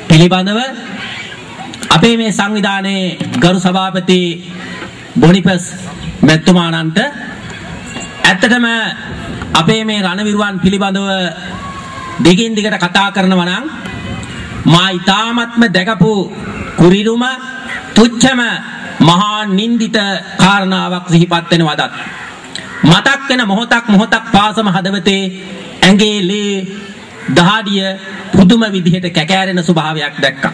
පිළිබඳව අපේ මේ සංවිධානයේ ගරු සභාපති බොනිපස් මැතිතුමාණන්ට ඇත්තටම අපේ මේ රණවිරුවන් පිළිබඳව දිගින් දිගට කතා කරනවා නම් මා ඊ타ත්ම දැකපු කුරිරුම තුච්ඡම මහා නින්දිත කාරණාවක් සිහිපත් වෙනවදත් මතක් වෙන මොහොතක් පාසම හදවතේ ඇඟේ ලේ දහඩිය පුදුම විදිහට කැකෑරෙන ස්වභාවයක් දැක්කා.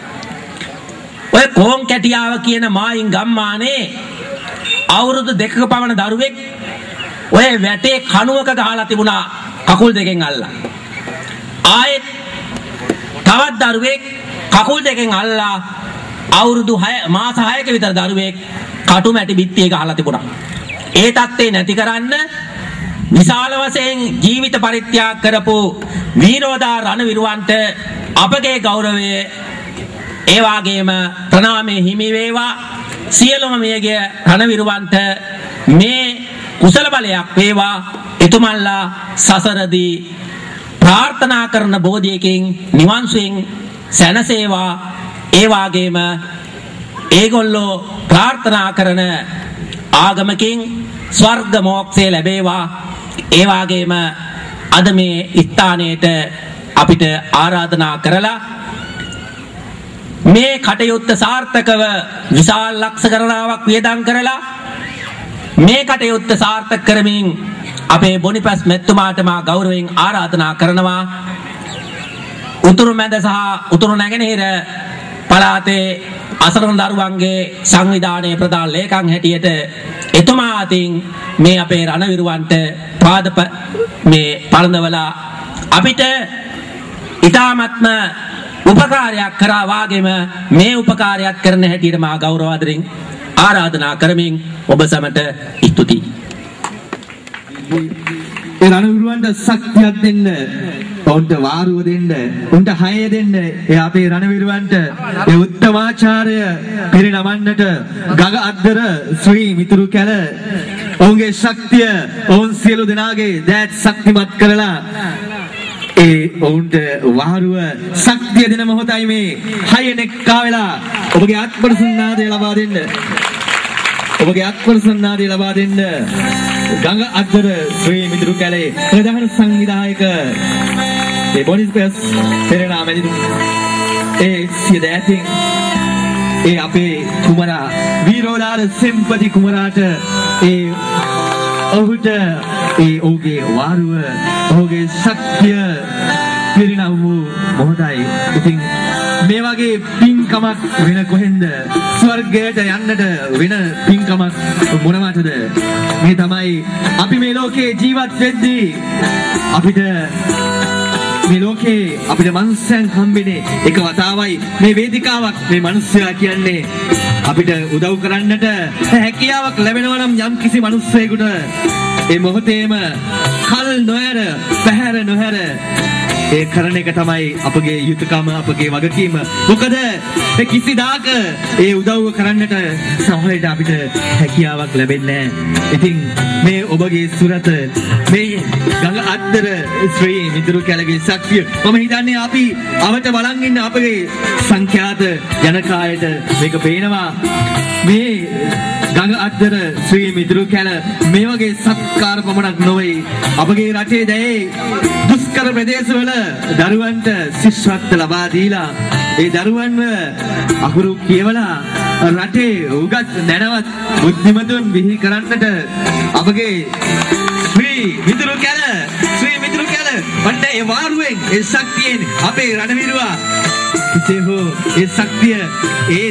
ඔය කොන් කැටියාව කියන මායින් ගම්මානේ අවුරුදු 2ක පමණ දරුවෙක් ඔය වැටේ කණුවක ගහලා තිබුණා කකුල් දෙකෙන් අල්ලා. ආයෙත් තවත් දරුවෙක් කකුල් දෙකෙන් අල්ලා අවුරුදු 6 මාස 6ක විතර දරුවෙක් කටු මැටි බිත්තිය ගහලා තිබුණා. ඒ තත්ත්වේ නැති කරන්න විශාල වශයෙන් ජීවිත පරිත්‍යාග කරපු වීරෝදා රණවිරුවන්ට අපගේ ගෞරවය ඒ වගේම ප්‍රණාමය හිමි වේවා. සියලුම මේගේ රණවිරුවන්ට මේ කුසල බලයක් වේවා. එතුමන්ලා සසරදී ප්‍රාර්ථනා කරන බෝධියකින් නිවන් සුවෙන් සැනසේවා. ඒ වගේම ඒගොල්ලෝ ප්‍රාර්ථනා කරන ආගමකින් ස්වර්ග මොක්ෂය ලැබේවා. ඒ වගේම අද මේ ස්ථානයේට අපිට ආරාධනා කරලා මේ කටයුත්ත සාර්ථකව විශාල ලක්ෂ ගණනාවක් වියදම් කරලා මේ කටයුත්ත සාර්ථක කරමින් අපේ බොනිපස් මැතිතුමාට මා ගෞරවයෙන් ආරාධනා කරනවා උතුරු මැද සහ උතුරු නැගෙනහිර පළාතේ අසරණ දරුවන්ගේ සංවිධානයේ ප්‍රධාන ලේකම් හැටියට එතුමා අතින් මේ අපේ රණවිරුවන්ට පාදප මේ පරඳවලා අපිට ඊ타ත්ම උපකාරයක් කරා වාගේම මේ උපකාරයක් කරන හැටියට මා ගෞරව ආදරෙන් ආරාධනා කරමින් ඔබ සැමට ස්තුතියි. ඒ රණවිරුවන්ට ශක්තියක් දෙන්න, උන්ට වාරුව දෙන්න, උන්ට හය දෙන්න, ඒ අපේ රණවිරුවන්ට ඒ උත්තමාචාර්ය පිරිනමන්නට ගඟ අද්දර ශ්‍රී මිතුරු කැල ඔවුන්ගේ ශක්තිය ඔවුන් සියලු දෙනාගේ දෑත් ශක්තිමත් කරලා ඒ ඔවුන්ට වාරුව ශක්තිය දෙන මොහොතයි මේ හයනෙක්කා වෙලා ඔබගේ ආත්මසන්නාදය ලබා දෙන්න. ඔබගේ ආත්මසන්නාදය ලබා දෙන්න ගඟ අද්දර ශ්‍රී මිතුරු කැලේ ප්‍රධාන සංවිධායක ඒ බොනිපස් පෙරේරා මැතිතුමා ඒ සිය දෑතින් ඒ අපේ කුමරා වීරෝදාර සෙම්පති කුමරාට ඒ ඔහුට ඒ ඔහුගේ වාරුව ඔහුගේ ශක්තිය පිරිනම වූ මොහොතයි. ඉතින් මේ වගේ පින්කමක් වෙන කොහෙන්ද ස්වර්ගයට යන්නට වෙන පින්කමක් මොනවටද? මේ තමයි අපි මේ ලෝකේ ජීවත් වෙද්දී අපිට මේ ලෝකේ අපිට මනුස්සයන් හම්බෙන්නේ එක වතාවයි. මේ වේදිකාවක් මේ මිනිස්සයා කියන්නේ අපිට උදව් කරන්නට හැකියාවක් ලැබෙනවා නම් යම් කිසි මිනිස්සෙකුට ඒ මොහොතේම කල් නොහැර පැහැර නොහැර ඒ කරන එක තමයි අපගේ යුතුයකම අපගේ වගකීම. මොකද කිසිදාක ඒ උදව්ව කරන්නට සමහරවිට අපිට හැකියාවක් ලැබෙන්නේ නැහැ. ඉතින් මේ ඔබගේ සුරත මේ ගඟ අද්දර ශ්‍රී මිතුරු කැලගේ ශක්තිය මම හිතන්නේ අපි අවට බලන් ඉන්න අපගේ සංඛ්‍යාත ජනකායට මේක පේනවා. මේ ගඟ අද්දර ශ්‍රී මිතුරු කැල මේ වගේ සත්කාර පමණක් නොවේ අපගේ රටේ දැයේ දුෂ්කර ප්‍රදේශවල දරුවන්ට ශිෂ්‍යත්ව ලබා දීලා ඒ දරුවන්ව අකුරු කියවලා රටේ උගත් නැනවත් බුද්ධිමතුන් බිහි කරන්නට අපගේ ශ්‍රී මිතුරු කැල වන්න ඒ වාරුවෙන් ඒ ශක්තියෙන් අපේ රණවිරුවා කිසේ හෝ ඒ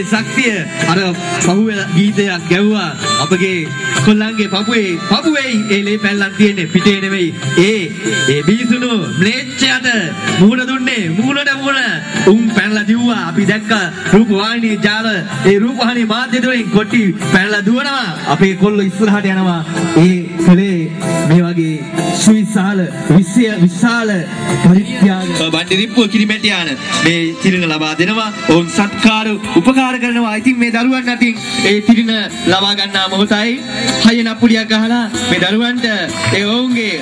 ශක්තිය අර පහුවෙල ගීතයක් ගැව්වා අපගේ කොල්ලන්ගේ පපුවේ ඒ ලේ පැල්ලක් තියෙන්නේ පිටේ නෙවෙයි ඒ බීසුණු ම්ලේච්ඡයට මුහුණ දුන්නේ මුහුණට මුහුණ උන් පැනලා දිව්වා. අපි දැක්ක රූපවාහිනී ජාල ඒ රූපවාහිනී මාධ්‍ය වලින් කොටි පැනලා දුවනවා. අපේ කොල්ල ඉස්සරහට යනවා. ඒ කලේ මේ වගේ සුවිශාල විශාල පරිත්‍යාග බණ්ඩිරිප්පුව කිරිමැටියාන මේ තිරින ලබා දෙනවා. ඔවුන් සත්කාර උපකාර කරනවා. ඉතින් මේ දරුවන් අතින් ඒ තිරින ලබා ගන්නා මොහොතයි හයන පුඩියක් ගහලා මේ දරුවන්ට ඒ ඔවුන්ගේ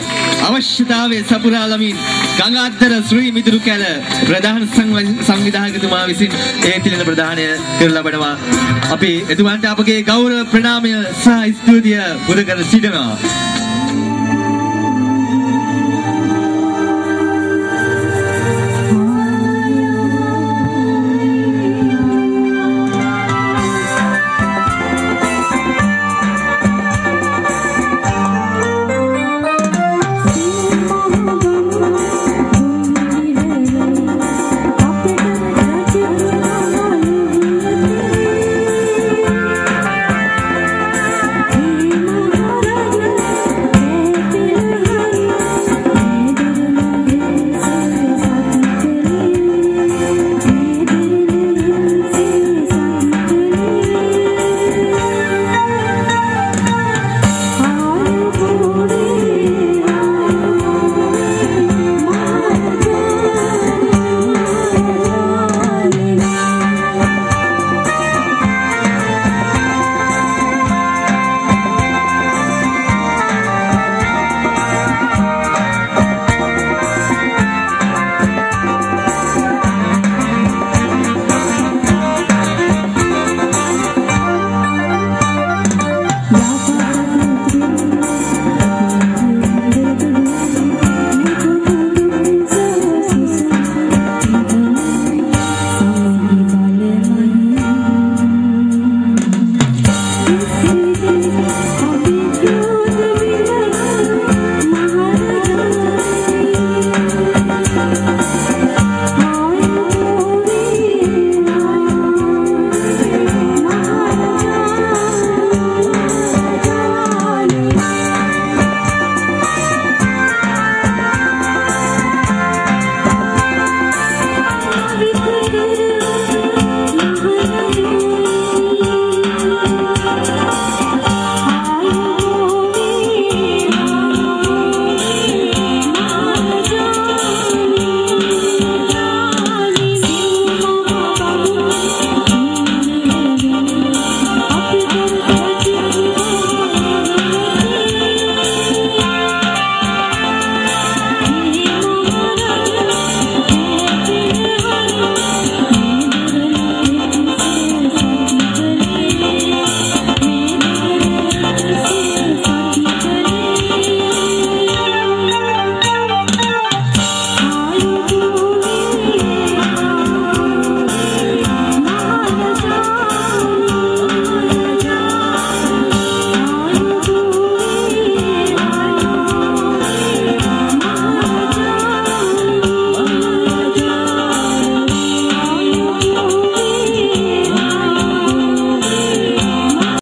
අවශ්‍යතාවය සපුරාලමින් ගංගාධර ශ්‍රී මිදුරු කැල ප්‍රධාන සංවිධායකතුමා විසින් ඒ තිරින ප්‍රදානය කර ලබනවා. අපි එතුමන්ට අපගේ ගෞරව ප්‍රණාමය සහ ස්තුතිය පුද කර සිටිනවා.